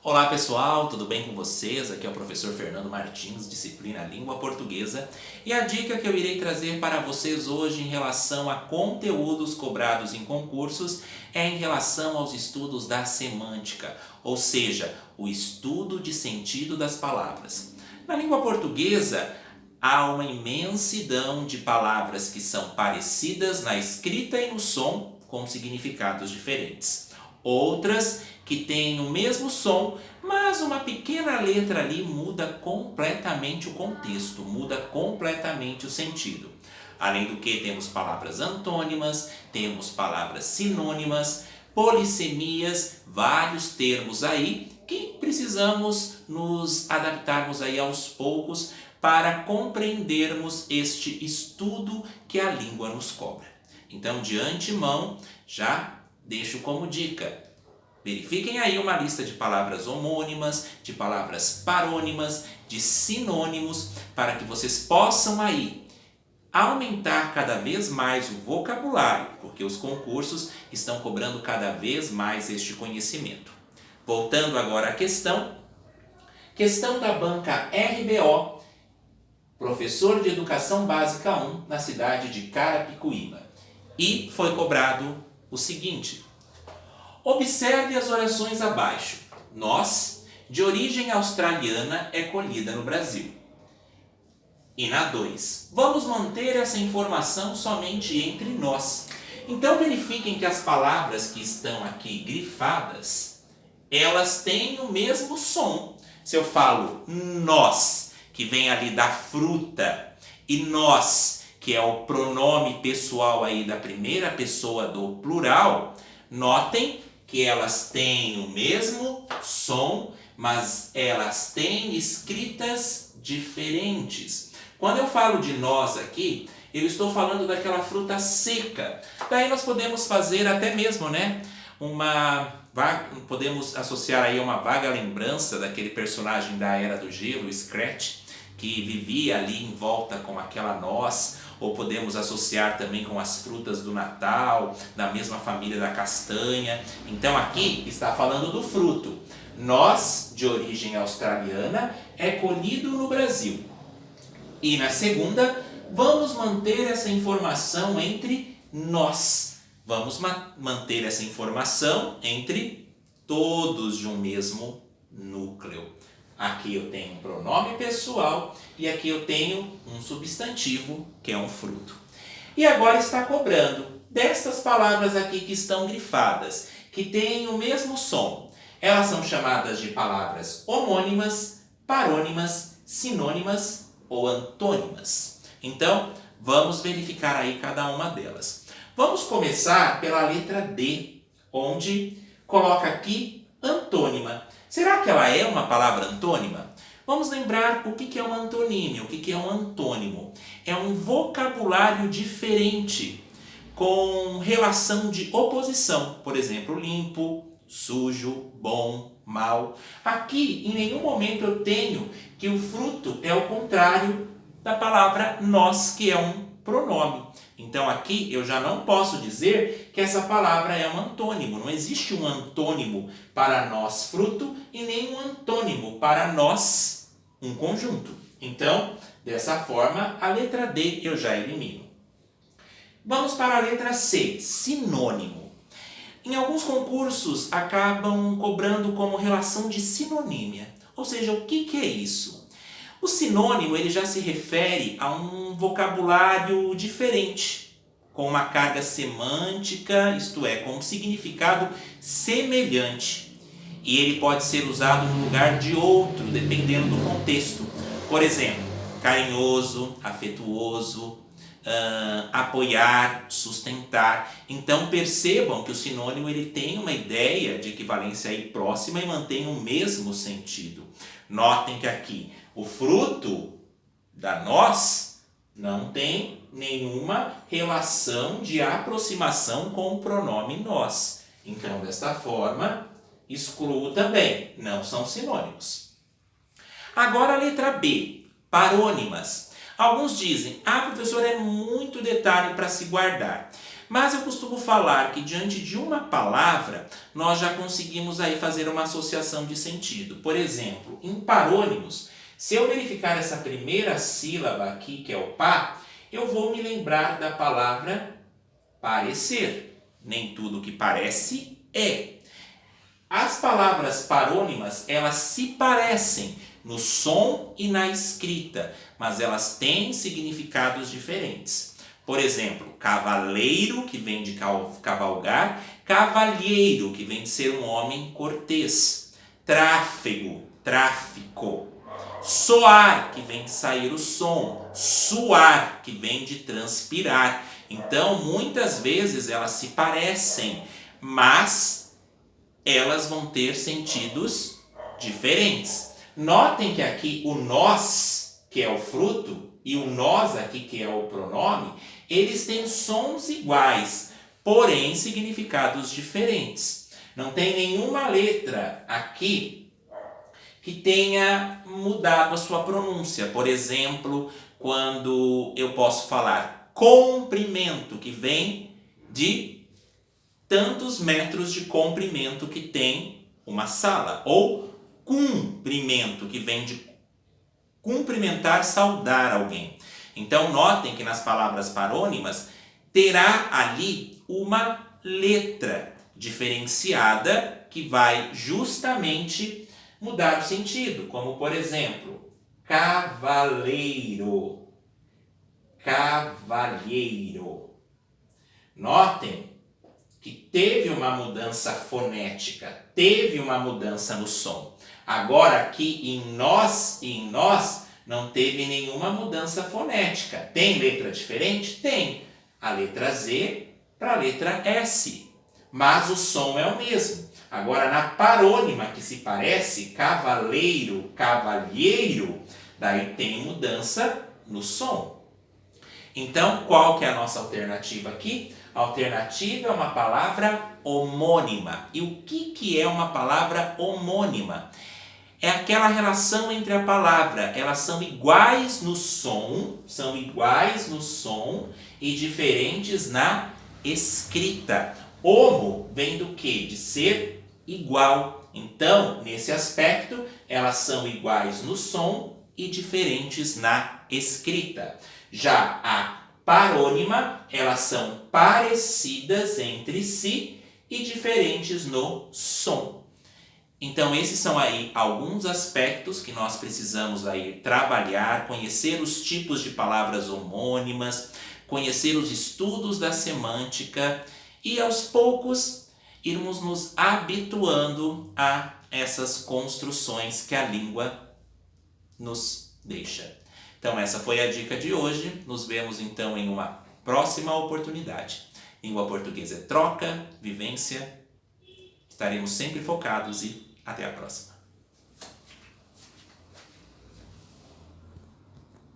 Olá pessoal, tudo bem com vocês? Aqui é o professor Fernando Martins, disciplina Língua Portuguesa. E a dica que eu irei trazer para vocês hoje em relação a conteúdos cobrados em concursos é em relação aos estudos da semântica, ou seja, o estudo de sentido das palavras. Na língua portuguesa, há uma imensidão de palavras que são parecidas na escrita e no som, com significados diferentes. Outras que têm o mesmo som, mas uma pequena letra ali muda completamente o contexto, muda completamente o sentido. Além do que, temos palavras antônimas, temos palavras sinônimas, polissemias, vários termos aí que precisamos nos adaptarmos aí aos poucos para compreendermos este estudo que a língua nos cobra. Então, de antemão, já deixo como dica: verifiquem aí uma lista de palavras homônimas, de palavras parônimas, de sinônimos, para que vocês possam aí aumentar cada vez mais o vocabulário, porque os concursos estão cobrando cada vez mais este conhecimento. Voltando agora à questão da banca RBO, professor de Educação Básica 1, na cidade de Carapicuíba. E foi cobrado o seguinte: observe as orações abaixo. Nós, de origem australiana, é colhida no Brasil. E na 2, vamos manter essa informação somente entre nós. Então verifiquem que as palavras que estão aqui grifadas, elas têm o mesmo som. Se eu falo nós, que vem ali da fruta, e nós, que é o pronome pessoal aí da primeira pessoa do plural, notem que elas têm o mesmo som, mas elas têm escritas diferentes. Quando eu falo de nós aqui, eu estou falando daquela fruta seca. Daí nós podemos fazer até mesmo, podemos associar aí uma vaga lembrança daquele personagem da Era do Gelo, Scratch, que vivia ali em volta com aquela noz. Ou podemos associar também com as frutas do Natal, da mesma família da castanha. Então aqui está falando do fruto. Nós, de origem australiana, é colhido no Brasil. E na segunda, vamos manter essa informação entre nós. Vamos manter essa informação entre todos de um mesmo núcleo. Aqui eu tenho um pronome pessoal e aqui eu tenho um substantivo, que é um fruto. E agora está cobrando destas palavras aqui que estão grifadas, que têm o mesmo som. Elas são chamadas de palavras homônimas, parônimas, sinônimas ou antônimas. Então, vamos verificar aí cada uma delas. Vamos começar pela letra D, onde coloca aqui antônima. Será que ela é uma palavra antônima? Vamos lembrar o que é um antonímio, o que é um antônimo. É um vocabulário diferente, com relação de oposição. Por exemplo, limpo, sujo, bom, mal. Aqui, em nenhum momento eu tenho que o fruto é o contrário da palavra nós, que é um pronome. Então aqui eu já não posso dizer que essa palavra é um antônimo. Não existe um antônimo para nós fruto e nem um antônimo para nós um conjunto. Então, dessa forma, a letra D eu já elimino. Vamos para a letra C, sinônimo. Em alguns concursos acabam cobrando como relação de sinonímia. Ou seja, o que é isso? O sinônimo ele já se refere a um vocabulário diferente, com uma carga semântica, isto é, com um significado semelhante. E ele pode ser usado no lugar de outro, dependendo do contexto. Por exemplo, carinhoso, afetuoso, apoiar, sustentar. Então percebam que o sinônimo ele tem uma ideia de equivalência aí próxima e mantém o mesmo sentido. Notem que aqui o fruto da noz não tem nenhuma relação de aproximação com o pronome nós. Então, desta forma, excluo também, não são sinônimos. Agora a letra B, parônimas. Alguns dizem, professor, é muito detalhe para se guardar. Mas eu costumo falar que diante de uma palavra, nós já conseguimos aí fazer uma associação de sentido. Por exemplo, em parônimos, se eu verificar essa primeira sílaba aqui, que é o pá, eu vou me lembrar da palavra parecer. Nem tudo que parece é. As palavras parônimas, elas se parecem no som e na escrita, mas elas têm significados diferentes. Por exemplo, cavaleiro, que vem de cavalgar, cavalheiro, que vem de ser um homem cortês, tráfego, tráfico, soar, que vem de sair o som, suar, que vem de transpirar. Então, muitas vezes elas se parecem, mas elas vão ter sentidos diferentes. Notem que aqui o nós, que é o fruto, e o nós aqui, que é o pronome, eles têm sons iguais, porém significados diferentes. Não tem nenhuma letra aqui que tenha mudado a sua pronúncia. Por exemplo, quando eu posso falar comprimento, que vem de tantos metros de comprimento que tem uma sala, ou cumprimento, que vem de cumprimentar, saudar alguém. Então, notem que nas palavras parônimas terá ali uma letra diferenciada que vai justamente mudar o sentido, como por exemplo, cavaleiro, cavalheiro. Notem que teve uma mudança fonética, teve uma mudança no som. Agora aqui em nós e em nós não teve nenhuma mudança fonética. Tem letra diferente? Tem. A letra Z para a letra S. Mas o som é o mesmo. Agora na parônima que se parece, cavaleiro, cavalheiro, daí tem mudança no som. Então qual que é a nossa alternativa aqui? A alternativa é uma palavra homônima. E o que é uma palavra homônima? É aquela relação entre a palavra, elas são iguais no som e diferentes na escrita. Homo vem do quê? De ser igual. Então, nesse aspecto, elas são iguais no som e diferentes na escrita. Já a parônima, elas são parecidas entre si e diferentes no som. Então, esses são aí alguns aspectos que nós precisamos aí trabalhar, conhecer os tipos de palavras homônimas, conhecer os estudos da semântica e, aos poucos, irmos nos habituando a essas construções que a língua nos deixa. Então, essa foi a dica de hoje. Nos vemos, então, em uma próxima oportunidade. Língua portuguesa é troca, vivência. Estaremos sempre focados e até a próxima.